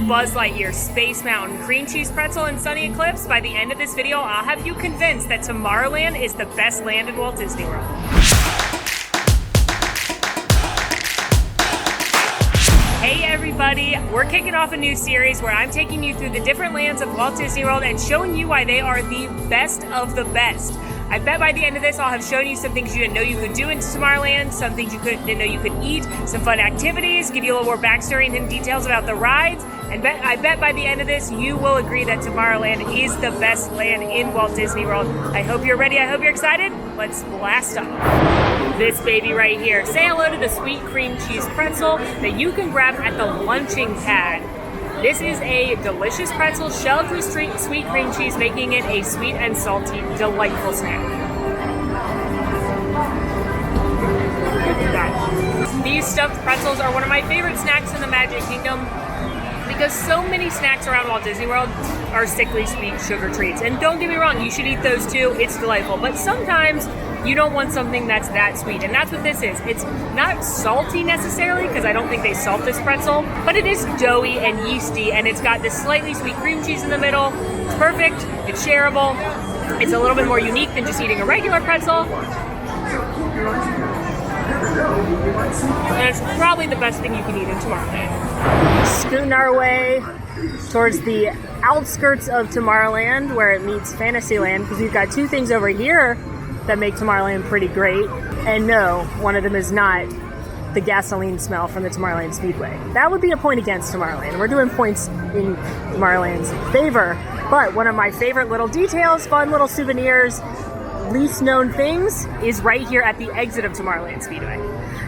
Buzz Lightyear, Space Mountain, Cream Cheese Pretzel, and Sunny Eclipse, by the end of this video, I'll have you convinced that Tomorrowland is the best land in Walt Disney World. Hey everybody, we're kicking off a new series where I'm taking you through the different lands of Walt Disney World and showing you why they are the best of the best. I bet by the end of this I'll have shown you some things you didn't know you could do in Tomorrowland, some things you didn't know you could eat, some fun activities, give you a little more backstory and hidden details about the rides, and I bet by the end of this you will agree that Tomorrowland is the best land in Walt Disney World. I hope you're ready, I hope you're excited. Let's blast off. This baby right here. Say hello to the sweet cream cheese pretzel that you can grab at the lunching pad. This is a delicious pretzel shoved with sweet cream cheese, making it a sweet and salty, delightful snack. Look at that. These stuffed pretzels are one of my favorite snacks in the Magic Kingdom because so many snacks around Walt Disney World are sickly sweet sugar treats. And don't get me wrong, you should eat those too, it's delightful. But sometimes you don't want something that's that sweet, and that's what this is. It's not salty necessarily, because I don't think they salt this pretzel, but it is doughy and yeasty, and it's got this slightly sweet cream cheese in the middle. It's perfect, it's shareable, it's a little bit more unique than just eating a regular pretzel. And it's probably the best thing you can eat in Tomorrowland. Scooting our way towards the outskirts of Tomorrowland, where it meets Fantasyland, because we've got two things over here that make Tomorrowland pretty great. And no, one of them is not the gasoline smell from the Tomorrowland Speedway. That would be a point against Tomorrowland. We're doing points in Tomorrowland's favor. But one of my favorite little details, fun little souvenirs, least known things, is right here at the exit of Tomorrowland Speedway.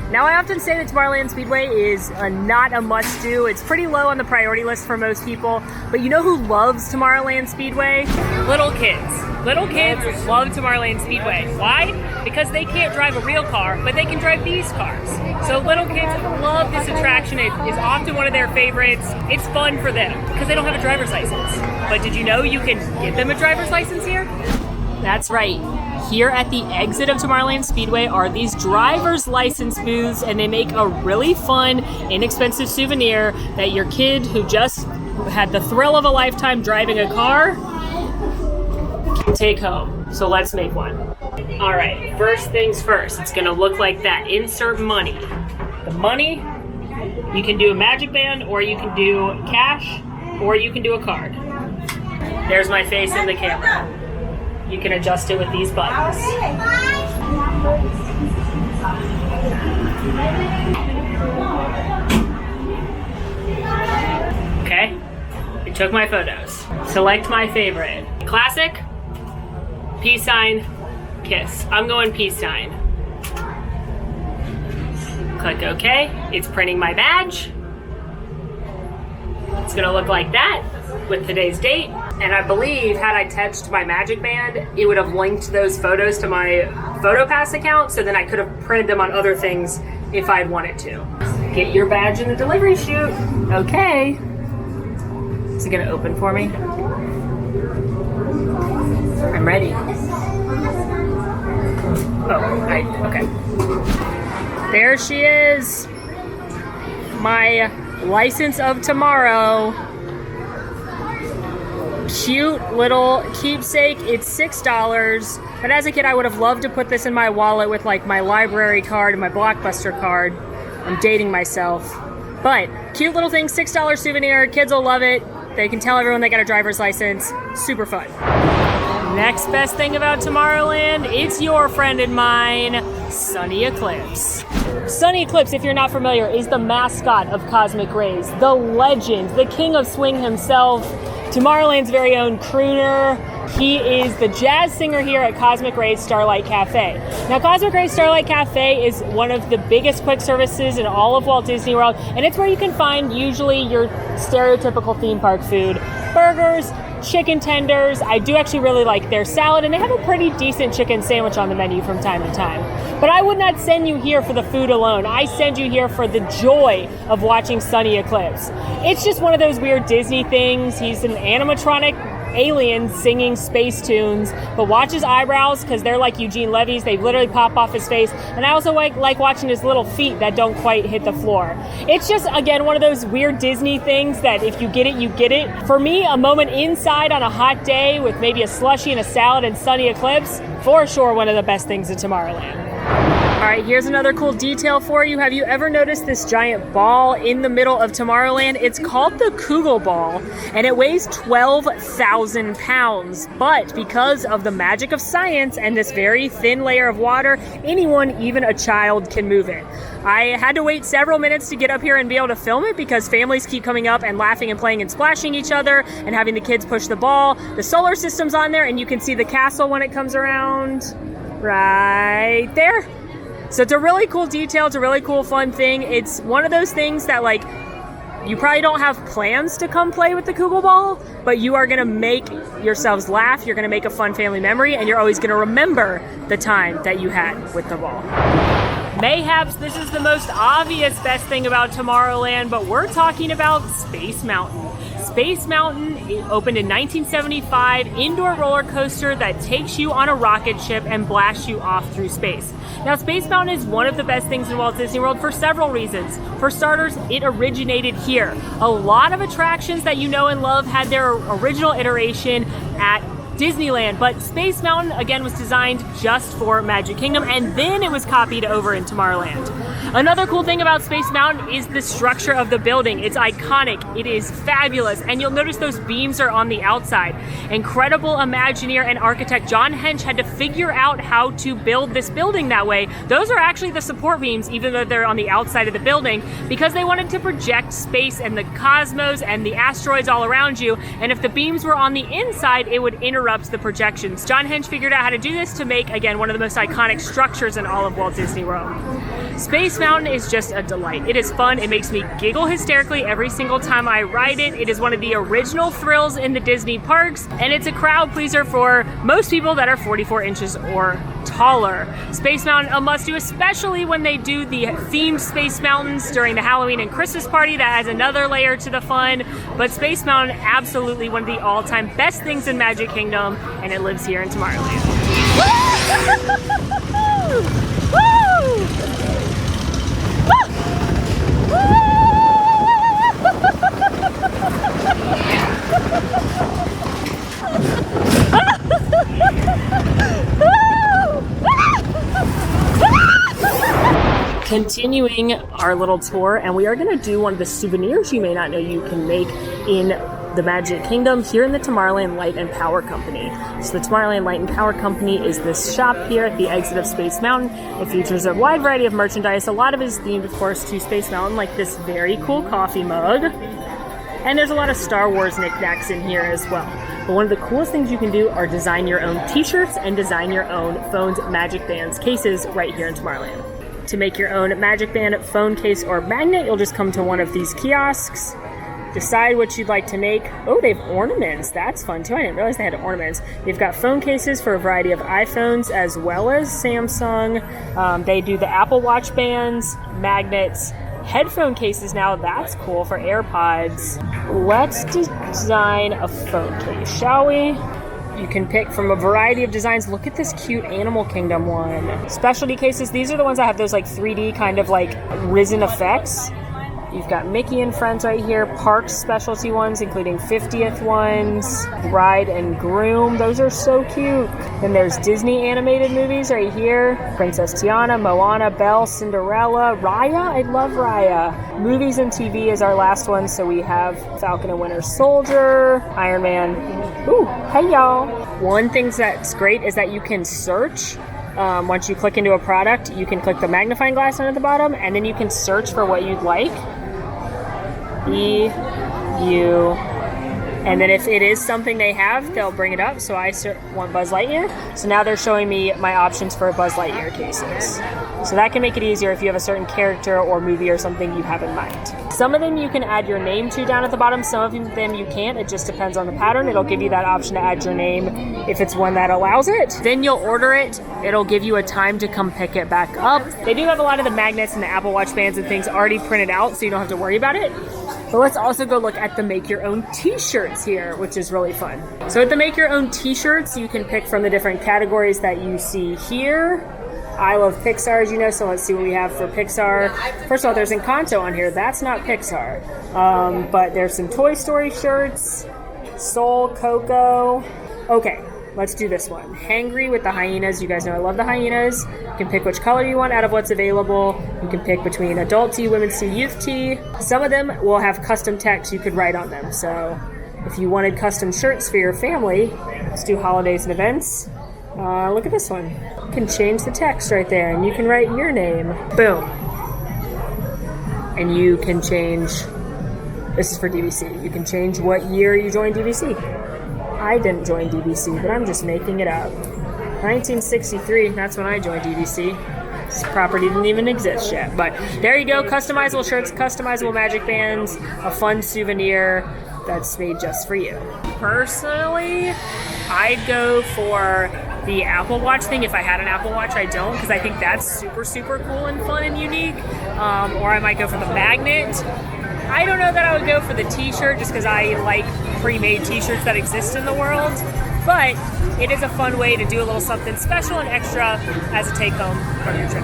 Now, I often say that Tomorrowland Speedway is not a must-do. It's pretty low on the priority list for most people. But you know who loves Tomorrowland Speedway? Little kids. Little kids love Tomorrowland Speedway. Why? Because they can't drive a real car, but they can drive these cars. So little kids love this attraction. It is often one of their favorites. It's fun for them because they don't have a driver's license. But did you know you can get them a driver's license here? That's right. Here at the exit of Tomorrowland Speedway are these driver's license booths, and they make a really fun, inexpensive souvenir that your kid who just had the thrill of a lifetime driving a car can take home. So let's make one. All right, first things first. It's gonna look like that. Insert money. The money, you can do a magic band, or you can do cash, or you can do a card. There's my face in the camera. You can adjust it with these buttons. Okay, it took my photos. Select my favorite. Classic, peace sign, kiss. I'm going peace sign. Click OK. It's printing my badge. It's gonna look like that with today's date. And I believe had I touched my magic band, it would have linked those photos to my PhotoPass account, so then I could have printed them on other things if I'd wanted to. Get your badge in the delivery chute. Okay. Is it gonna open for me? I'm ready. Okay. There she is. My license of tomorrow. Cute little keepsake. It's $6, but as a kid I would have loved to put this in my wallet with like my library card and my Blockbuster card. I'm dating myself, but cute little thing, $6 souvenir. Kids will love it. They can tell everyone they got a driver's license. Super fun. Next best thing about Tomorrowland, it's your friend and mine, Sunny Eclipse. Sunny Eclipse, if you're not familiar, is the mascot of Cosmic Rays, the legend, the king of swing himself, Tomorrowland's very own crooner. He is the jazz singer here at Cosmic Rays Starlight Cafe. Now, Cosmic Rays Starlight Cafe is one of the biggest quick services in all of Walt Disney World, and it's where you can find usually your stereotypical theme park food. Burgers, chicken tenders. I do actually really like their salad, and they have a pretty decent chicken sandwich on the menu from time to time. But I would not send you here for the food alone. I send you here for the joy of watching Sunny Eclipse. It's just one of those weird Disney things. He's an animatronic aliens singing space tunes, but watch his eyebrows because they're like Eugene Levy's. They literally pop off his face. And I also like watching his little feet that don't quite hit the floor. It's just, again, one of those weird Disney things that if you get it, you get it. For me, a moment inside on a hot day with maybe a slushie and a salad and sunny eclipse, for sure one of the best things at Tomorrowland. All right, here's another cool detail for you. Have you ever noticed this giant ball in the middle of Tomorrowland? It's called the Kugel Ball, and it weighs 12,000 pounds. But because of the magic of science and this very thin layer of water, anyone, even a child, can move it. I had to wait several minutes to get up here and be able to film it because families keep coming up and laughing and playing and splashing each other and having the kids push the ball. The solar system's on there, and you can see the castle when it comes around right there. So it's a really cool detail. It's a really cool, fun thing. It's one of those things that, like, you probably don't have plans to come play with the Kugel Ball, but you are going to make yourselves laugh. You're going to make a fun family memory, and you're always going to remember the time that you had with the ball. Mayhaps this is the most obvious best thing about Tomorrowland, but we're talking about Space Mountain. Space Mountain opened in 1975, indoor roller coaster that takes you on a rocket ship and blasts you off through space. Now, Space Mountain is one of the best things in Walt Disney World for several reasons. For starters, it originated here. A lot of attractions that you know and love had their original iteration at Disneyland, but Space Mountain, again, was designed just for Magic Kingdom, and then it was copied over in Tomorrowland. Another cool thing about Space Mountain is the structure of the building. It's iconic, it is fabulous, and you'll notice those beams are on the outside. Incredible Imagineer and architect John Hench had to figure out how to build this building that way. Those are actually the support beams, even though they're on the outside of the building, because they wanted to project space and the cosmos and the asteroids all around you, and if the beams were on the inside, it would interrupt the projections. John Hench figured out how to do this to make, again, one of the most iconic structures in all of Walt Disney World. Space Mountain is just a delight. It is fun. It makes me giggle hysterically every single time I ride it. It is one of the original thrills in the Disney parks, and it's a crowd pleaser for most people that are 44 inches or taller. Space Mountain, a must-do, especially when they do the themed Space Mountains during the Halloween and Christmas party. That adds another layer to the fun. But Space Mountain, absolutely one of the all-time best things in Magic Kingdom, and it lives here in Tomorrowland. Continuing our little tour, and we are going to do one of the souvenirs you may not know you can make in the Magic Kingdom here in the Tomorrowland Light and Power Company. So the Tomorrowland Light and Power Company is this shop here at the exit of Space Mountain. It features a wide variety of merchandise. A lot of it is themed, of course, to Space Mountain, like this very cool coffee mug. And there's a lot of Star Wars knickknacks in here as well. But one of the coolest things you can do are design your own t-shirts and design your own phones, Magic Bands, cases right here in Tomorrowland. To make your own Magic Band phone case or magnet, you'll just come to one of these kiosks, decide what you'd like to make. Oh, they have ornaments. That's fun too. I didn't realize they had ornaments. They've got phone cases for a variety of iPhones as well as Samsung. They do the Apple Watch bands, magnets, headphone cases now. That's cool for AirPods. Let's design a phone case, shall we? You can pick from a variety of designs. Look at this cute Animal Kingdom one. Specialty cases, these are the ones that have those like 3D kind of like risen effects. You've got Mickey and Friends right here, Parks specialty ones, including 50th ones, Ride and Groom. Those are so cute. Then there's Disney animated movies right here. Princess Tiana, Moana, Belle, Cinderella, Raya. I love Raya. Movies and TV is our last one. So we have Falcon and Winter Soldier, Iron Man. Ooh, hey y'all. One thing that's great is that you can search. Once you click into a product, you can click the magnifying glass down at the bottom, and then you can search for what you'd like. And then if it is something they have, they'll bring it up. So I want Buzz Lightyear. So now they're showing me my options for Buzz Lightyear cases. So that can make it easier if you have a certain character or movie or something you have in mind. Some of them you can add your name to down at the bottom. Some of them you can't. It just depends on the pattern. It'll give you that option to add your name if it's one that allows it. Then you'll order it. It'll give you a time to come pick it back up. They do have a lot of the magnets and the Apple Watch bands and things already printed out, so you don't have to worry about it. But let's also go look at the make your own t-shirts here, which is really fun. So at the make your own t-shirts, you can pick from the different categories that you see here. I love Pixar, as you know, so let's see what we have for Pixar. First of all, there's Encanto on here. That's not Pixar. But there's some Toy Story shirts, Soul, Coco. Okay, let's do this one. Hangry with the hyenas. You guys know I love the hyenas. You can pick which color you want out of what's available. You can pick between adult tee, women's tee, youth tee. Some of them will have custom text you could write on them. So if you wanted custom shirts for your family, let's do holidays and events. Look at this one. You can change the text right there, and you can write your name. Boom. And you can change, this is for DVC, you can change what year you joined DVC. I didn't join DVC, but I'm just making it up. 1963, that's when I joined DVC. This property didn't even exist yet. But there you go, customizable shirts, customizable magic bands, a fun souvenir that's made just for you. Personally, I'd go for the Apple Watch thing. If I had an Apple Watch, I don't, because I think that's super, super cool and fun and unique. Or I might go for the magnet. I don't know that I would go for the t-shirt, just because I like pre-made t-shirts that exist in the world. But it is a fun way to do a little something special and extra as a take-home from your trip.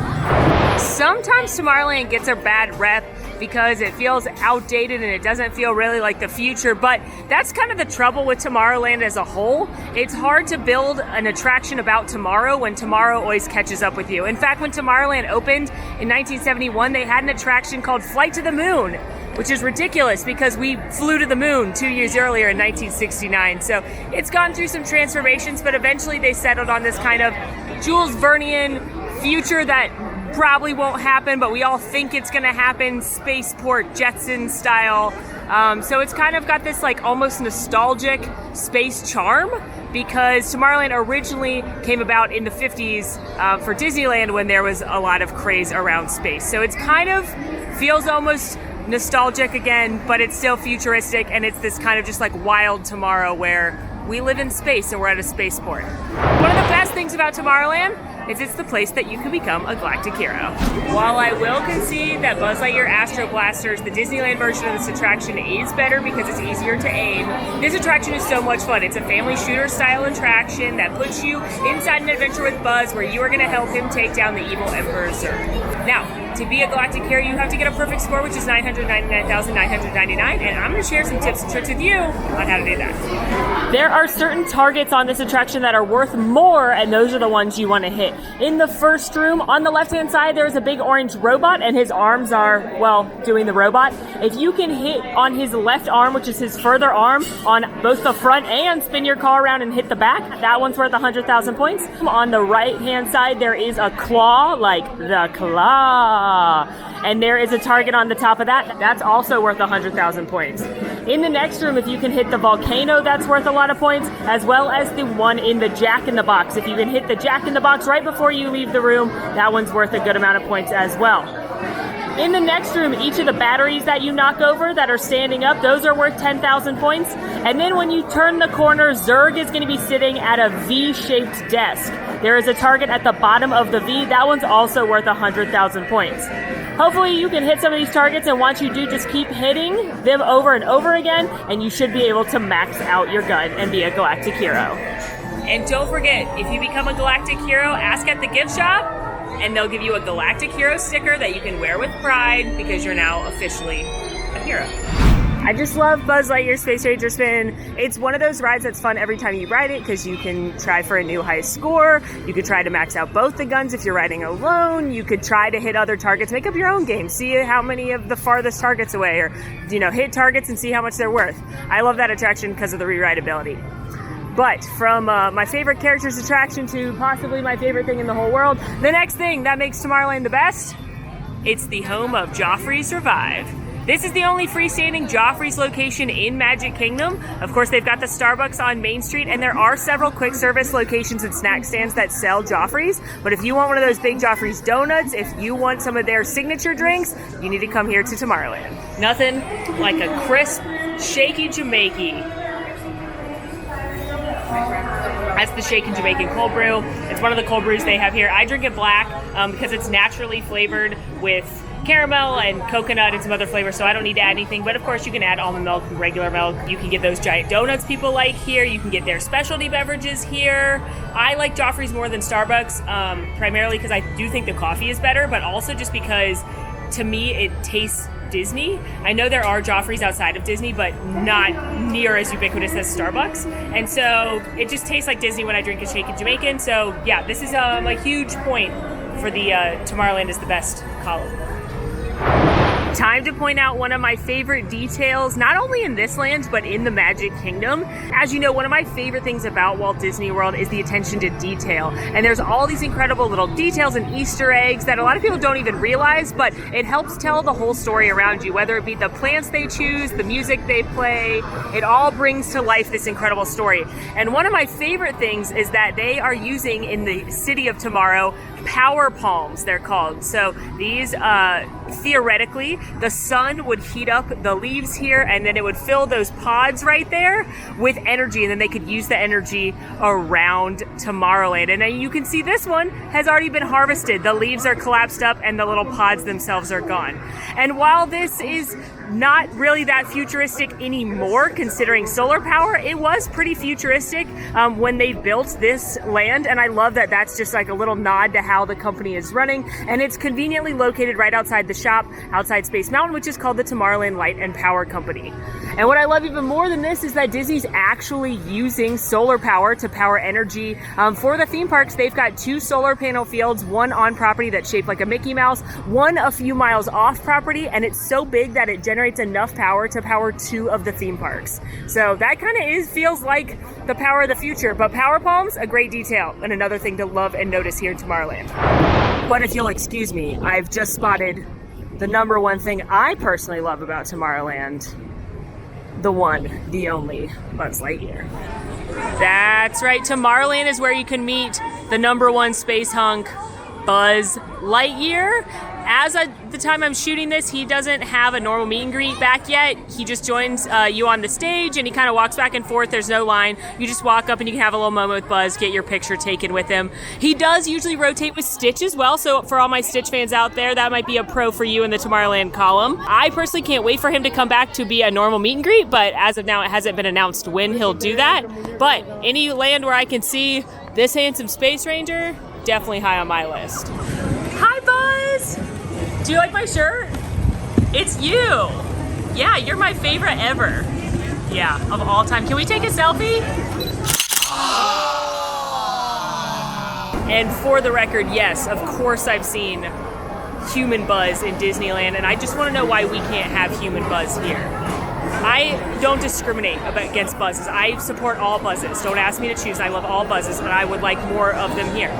Sometimes Tomorrowland gets a bad rep because it feels outdated and it doesn't feel really like the future, but that's kind of the trouble with Tomorrowland as a whole. It's hard to build an attraction about tomorrow when tomorrow always catches up with you. In fact, when Tomorrowland opened in 1971, they had an attraction called Flight to the Moon, which is ridiculous because we flew to the moon 2 years earlier in 1969. So it's gone through some transformations, but eventually they settled on this kind of Jules Vernean future that probably won't happen, but we all think it's gonna happen, spaceport Jetson style. So it's kind of got this like almost nostalgic space charm, because Tomorrowland originally came about in the 50s for Disneyland when there was a lot of craze around space. So it's kind of feels almost nostalgic again, but it's still futuristic, and it's this kind of just like wild tomorrow where we live in space and we're at a spaceport. One of the best things about Tomorrowland is it's the place that you can become a galactic hero. While I will concede that Buzz Lightyear Astro Blasters, the Disneyland version of this attraction, is better because it's easier to aim, this attraction is so much fun. It's a family shooter style attraction that puts you inside an adventure with Buzz where you are going to help him take down the evil Emperor Zurg. Now, to be a galactic hero, you have to get a perfect score, which is 999,999, and I'm going to share some tips and tricks with you on how to do that. There are certain targets on this attraction that are worth more, and those are the ones you want to hit. In the first room, on the left-hand side, there is a big orange robot, and his arms are, well, doing the robot. If you can hit on his left arm, which is his further arm, on both the front and spin your car around and hit the back, that one's worth 100,000 points. On the right-hand side, there is a claw, like the claw. And there is a target on the top of that. That's also worth 100,000 points. In the next room, if you can hit the volcano, that's worth a lot of points, as well as the one in the Jack-in-the-Box. If you can hit the Jack-in-the-Box right before you leave the room, that one's worth a good amount of points as well. In the next room, each of the batteries that you knock over that are standing up, those are worth 10,000 points. And then when you turn the corner, Zurg is going to be sitting at a V-shaped desk. There is a target at the bottom of the V. That one's also worth 100,000 points. Hopefully you can hit some of these targets, and once you do, just keep hitting them over and over again, and you should be able to max out your gun and be a galactic hero. And don't forget, if you become a galactic hero, ask at the gift shop, and they'll give you a Galactic Hero sticker that you can wear with pride because you're now officially a hero. I just love Buzz Lightyear Space Ranger Spin. It's one of those rides that's fun every time you ride it because you can try for a new high score. You could try to max out both the guns if you're riding alone. You could try to hit other targets, make up your own game, see how many of the farthest targets away, or hit targets and see how much they're worth. I love that attraction because of the re-rideability. But from my favorite characters attraction to possibly my favorite thing in the whole world, the next thing that makes Tomorrowland the best, it's the home of Joffrey's Revive. This is the only freestanding Joffrey's location in Magic Kingdom. Of course, they've got the Starbucks on Main Street, and there are several quick service locations and snack stands that sell Joffrey's. But if you want one of those big Joffrey's donuts, if you want some of their signature drinks, you need to come here to Tomorrowland. Nothing like a crisp, shaky Jamaican. That's the Shaken Jamaican cold brew. It's one of the cold brews they have here. I drink it black because it's naturally flavored with caramel and coconut and some other flavors, so I don't need to add anything. But of course, you can add almond milk and regular milk. You can get those giant donuts people like here. You can get their specialty beverages here. I like Joffrey's more than Starbucks, primarily because I do think the coffee is better, but also just because, to me, it tastes Disney. I know there are Joffrey's outside of Disney, but not near as ubiquitous as Starbucks. And so it just tastes like Disney when I drink a shake in Jamaican. So yeah, this is a huge point for the Tomorrowland is the best column. Time to point out one of my favorite details, not only in this land, but in the Magic Kingdom. As you know, one of my favorite things about Walt Disney World is the attention to detail. And there's all these incredible little details and Easter eggs that a lot of people don't even realize, but it helps tell the whole story around you, whether it be the plants they choose, the music they play. It all brings to life this incredible story. And one of my favorite things is that they are using in the City of Tomorrow power palms, they're called. So these, theoretically, the sun would heat up the leaves here and then it would fill those pods right there with energy, and then they could use the energy around Tomorrowland. And then you can see this one has already been harvested. The leaves are collapsed up and the little pods themselves are gone. And while this is not really that futuristic anymore, considering solar power, it was pretty futuristic when they built this land, and I love that that's just like a little nod to how the company is running. And it's conveniently located right outside the shop, outside Space Mountain, which is called the Tomorrowland Light and Power Company. And what I love even more than this is that Disney's actually using solar power to power energy for the theme parks. They've got 2 solar panel fields, one on property that's shaped like a Mickey Mouse, one a few miles off property, and it's so big that it generates enough power to power 2 of the theme parks. So that kind of feels like the power of the future. But power palms, a great detail and another thing to love and notice here in Tomorrowland. But if you'll excuse me, I've just spotted the number one thing I personally love about Tomorrowland. The one, the only, Buzz Lightyear. That's right, Tomorrowland is where you can meet the number one space hunk, Buzz Lightyear. As of the time I'm shooting this, he doesn't have a normal meet and greet back yet. He just joins you on the stage and he kind of walks back and forth. There's no line. You just walk up and you can have a little moment with Buzz, get your picture taken with him. He does usually rotate with Stitch as well, so for all my Stitch fans out there, that might be a pro for you in the Tomorrowland column. I personally can't wait for him to come back to be a normal meet and greet, but as of now, it hasn't been announced when he'll do that. But any land where I can see this handsome Space Ranger, definitely high on my list. Hi, Buzz! Do you like my shirt? It's you! Yeah, you're my favorite ever. Yeah, of all time. Can we take a selfie? And for the record, yes, of course I've seen human Buzz in Disneyland, and I just want to know why we can't have human Buzz here. I don't discriminate against Buzzes. I support all Buzzes. Don't ask me to choose. I love all Buzzes, but I would like more of them here.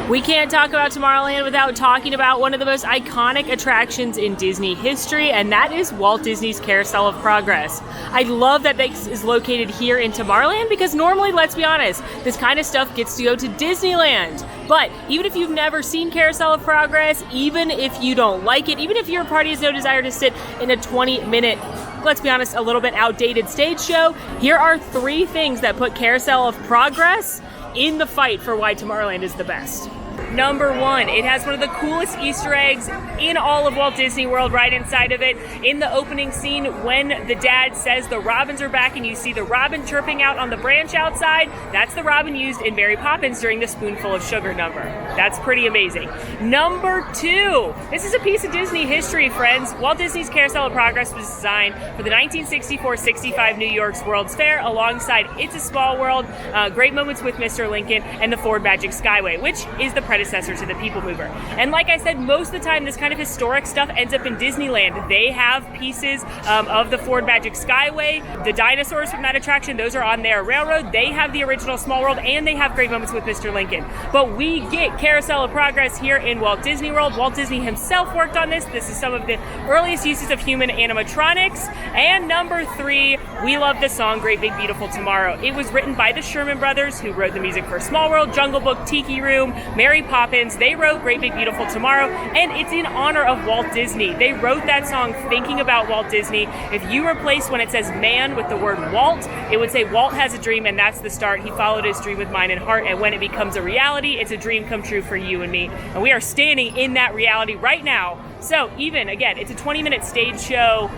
We can't talk about Tomorrowland without talking about one of the most iconic attractions in Disney history, and that is Walt Disney's Carousel of Progress. I love that this is located here in Tomorrowland because normally, let's be honest, this kind of stuff gets to go to Disneyland. But even if you've never seen Carousel of Progress, even if you don't like it, even if your party has no desire to sit in a 20-minute, let's be honest, a little bit outdated stage show, here are 3 things that put Carousel of Progress in the fight for why Tomorrowland is the best. Number 1, it has one of the coolest Easter eggs in all of Walt Disney World right inside of it. In the opening scene, when the dad says the robins are back and you see the robin chirping out on the branch outside, that's the robin used in Mary Poppins during the Spoonful of Sugar number. That's pretty amazing. Number 2, this is a piece of Disney history, friends. Walt Disney's Carousel of Progress was designed for the 1964-65 New York's World's Fair alongside It's a Small World, Great Moments with Mr. Lincoln, and the Ford Magic Skyway, which is the predecessor to the People Mover. And like I said, most of the time this kind of historic stuff ends up in Disneyland. They have pieces of the Ford Magic Skyway, the dinosaurs from that attraction, those are on their railroad. They have the original Small World, and they have Great Moments with Mr. Lincoln. But we get Carousel of Progress here in Walt Disney World. Walt Disney himself worked on this. This is some of the earliest uses of human animatronics. And number 3, we love the song Great Big Beautiful Tomorrow. It was written by the Sherman Brothers, who wrote the music for Small World, Jungle Book, Tiki Room, Mary Poppins. They wrote Great Big Beautiful Tomorrow, and it's in honor of Walt Disney. They wrote that song thinking about Walt Disney. If you replace when it says man with the word Walt, it would say Walt has a dream, and that's the start. He followed his dream with mind and heart, and when it becomes a reality, it's a dream come true for you and me. And we are standing in that reality right now So even, again, it's a 20-minute stage show.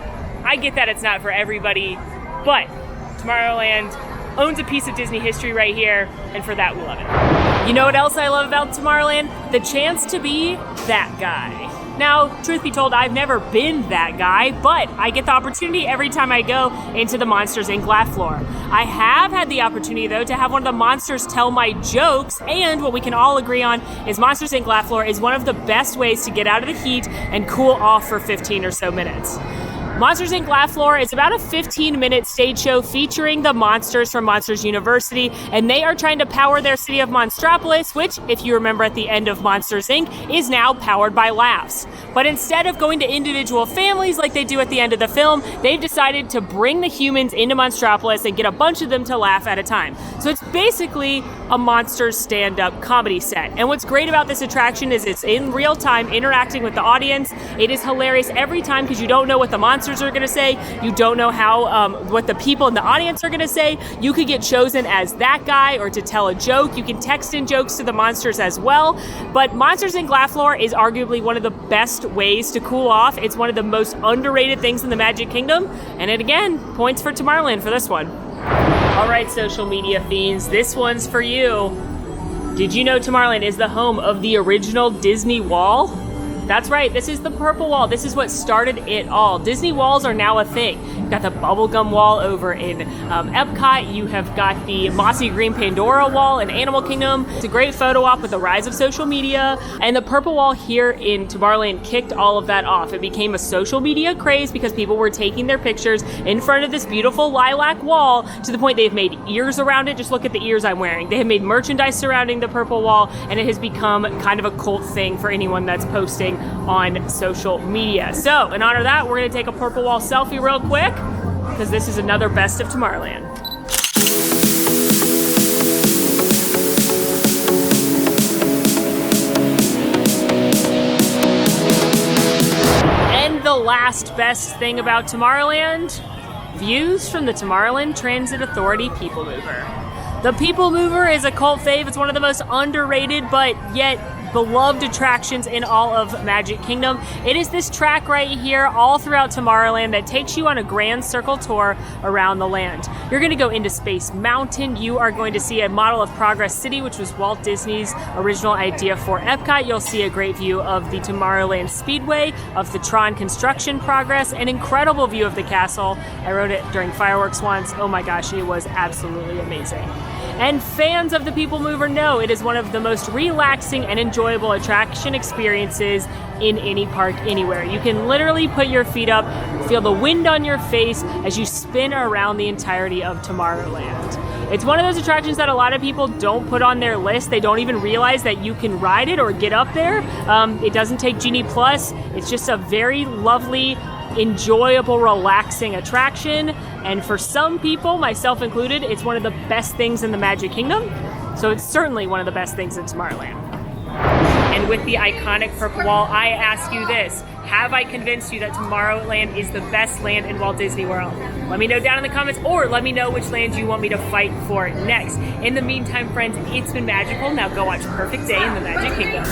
I get that it's not for everybody, but Tomorrowland owns a piece of Disney history right here, and for that we love it. You know what else I love about Tomorrowland? The chance to be that guy. Now, truth be told, I've never been that guy, but I get the opportunity every time I go into the Monsters, Inc. laugh floor. I have had the opportunity, though, to have one of the monsters tell my jokes, and what we can all agree on is Monsters, Inc. laugh floor is one of the best ways to get out of the heat and cool off for 15 or so minutes. Monsters, Inc. Laugh Floor is about a 15-minute stage show featuring the monsters from Monsters University, and they are trying to power their city of Monstropolis, which, if you remember at the end of Monsters, Inc., is now powered by laughs. But instead of going to individual families like they do at the end of the film, they've decided to bring the humans into Monstropolis and get a bunch of them to laugh at a time. So it's basically a Monsters stand-up comedy set. And what's great about this attraction is it's in real time, interacting with the audience. It is hilarious every time because you don't know what the monsters are going to say. You don't know how what the people in the audience are going to say. You could get chosen as that guy or to tell a joke. You can text in jokes to the monsters as well. But Monsters, Inc. Laugh Floor is arguably one of the best ways to cool off. It's one of the most underrated things in the Magic Kingdom. And it, again, points for Tomorrowland for this one. All right, social media fiends, this one's for you. Did you know Tomorrowland is the home of the original Disney Wall? That's right, this is the purple wall. This is what started it all. Disney walls are now a thing. You've got the bubblegum wall over in Epcot. You have got the mossy green Pandora wall in Animal Kingdom. It's a great photo op with the rise of social media. And the purple wall here in Tomorrowland kicked all of that off. It became a social media craze because people were taking their pictures in front of this beautiful lilac wall to the point they've made ears around it. Just look at the ears I'm wearing. They have made merchandise surrounding the purple wall, and it has become kind of a cult thing for anyone that's posting on social media. So in honor of that, we're going to take a purple wall selfie real quick because this is another best of Tomorrowland. And the last best thing about Tomorrowland, views from the Tomorrowland Transit Authority People Mover. The People Mover is a cult fave. It's one of the most underrated but yet beloved attractions in all of Magic Kingdom. It is this track right here all throughout Tomorrowland that takes you on a grand circle tour around the land. You're going to go into Space Mountain. You are going to see a model of Progress City, which was Walt Disney's original idea for Epcot. You'll see a great view of the Tomorrowland Speedway, of the Tron construction progress, an incredible view of the castle. I rode it during fireworks once. Oh my gosh, it was absolutely amazing. And fans of the People Mover know it is one of the most relaxing and enjoyable attraction experiences in any park anywhere. You can literally put your feet up, feel the wind on your face as you spin around the entirety of Tomorrowland. It's one of those attractions that a lot of people don't put on their list. They don't even realize that you can ride it or get up there. It doesn't take Genie Plus. It's just a very lovely, enjoyable, relaxing attraction. And for some people, myself included, it's one of the best things in the Magic Kingdom. So it's certainly one of the best things in Tomorrowland. And with the iconic purple wall, I ask you this. Have I convinced you that Tomorrowland is the best land in Walt Disney World? Let me know down in the comments, or let me know which land you want me to fight for next. In the meantime, friends, it's been magical. Now go watch Perfect Day in the Magic Kingdom.